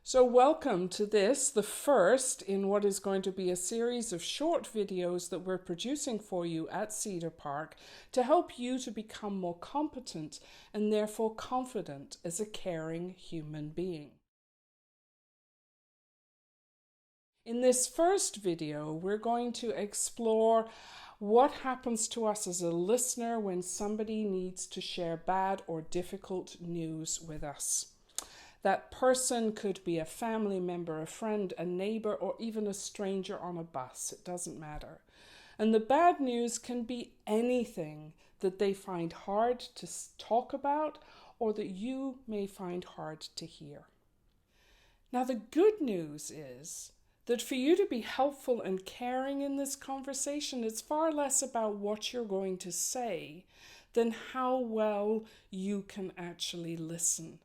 So welcome to this, the first in what is going to be a series of short videos that we're producing for you at Cedar Park to help you to become more competent and therefore confident as a caring human being. In this first video, we're going to explore what happens to us as a listener when somebody needs to share bad or difficult news with us. That person could be a family member, a friend, a neighbor, or even a stranger on a bus. It doesn't matter. And the bad news can be anything that they find hard to talk about or that you may find hard to hear. Now, the good news is that for you to be helpful and caring in this conversation, it's far less about what you're going to say than how well you can actually listen.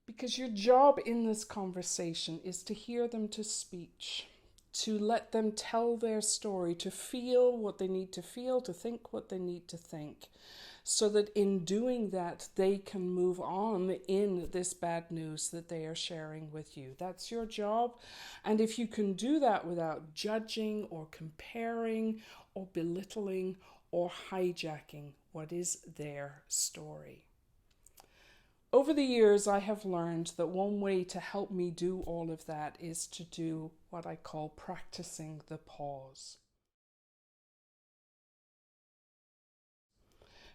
Because your job in this conversation is to hear them to speech, to let them tell their story, to feel what they need to feel, to think what they need to think, so that in doing that, they can move on in this bad news that they are sharing with you. That's your job. And if you can do that without judging or comparing or belittling or hijacking what is their story. Over the years, I have learned that one way to help me do all of that is to do what I call practicing the pause.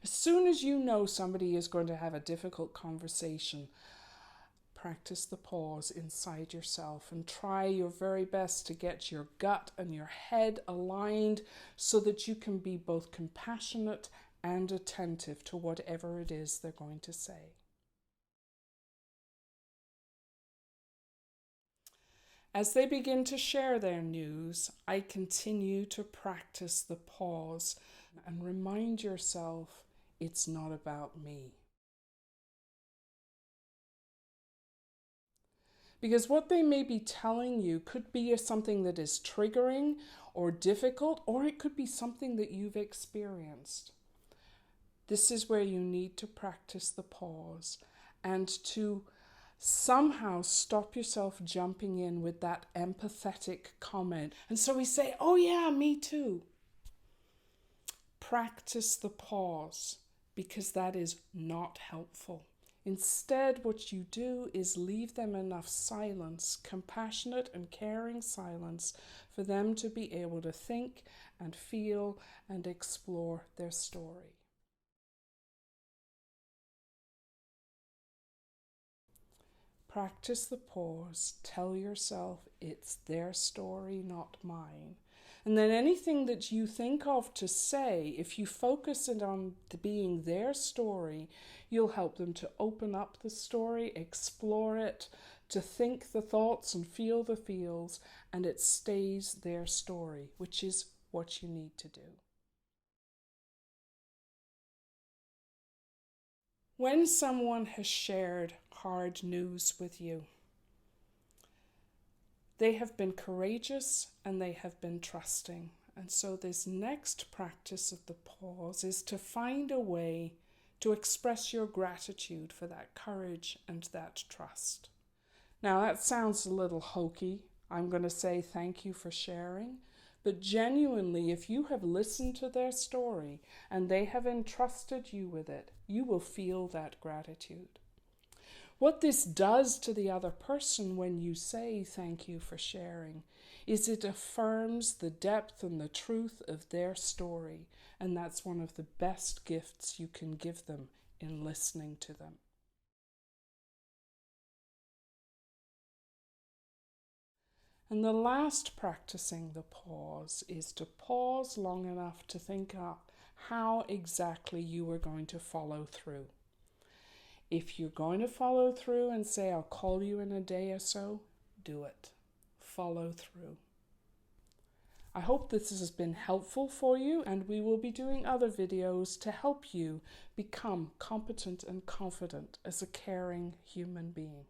As soon as you know somebody is going to have a difficult conversation, practice the pause inside yourself and try your very best to get your gut and your head aligned so that you can be both compassionate and attentive to whatever it is they're going to say. As they begin to share their news, I continue to practice the pause and remind yourself it's not about me. Because what they may be telling you could be something that is triggering or difficult, or it could be something that you've experienced. This is where you need to practice the pause and to somehow stop yourself jumping in with that empathetic comment. And so we say, oh yeah, me too. Practice the pause because that is not helpful. Instead, what you do is leave them enough silence, compassionate and caring silence, for them to be able to think and feel and explore their story. Practice the pause. Tell yourself it's their story, not mine. And then anything that you think of to say, if you focus it on being their story, you'll help them to open up the story, explore it, to think the thoughts and feel the feels, and it stays their story, which is what you need to do. When someone has shared hard news with you, they have been courageous and they have been trusting. And so this next practice of the pause is to find a way to express your gratitude for that courage and that trust. Now that sounds a little hokey. I'm going to say thank you for sharing. But genuinely, if you have listened to their story and they have entrusted you with it, you will feel that gratitude. What this does to the other person when you say thank you for sharing is it affirms the depth and the truth of their story, and that's one of the best gifts you can give them in listening to them. And the last practicing the pause is to pause long enough to think up how exactly you are going to follow through. If you're going to follow through and say, I'll call you in a day or so, do it. Follow through. I hope this has been helpful for you, and we will be doing other videos to help you become competent and confident as a caring human being.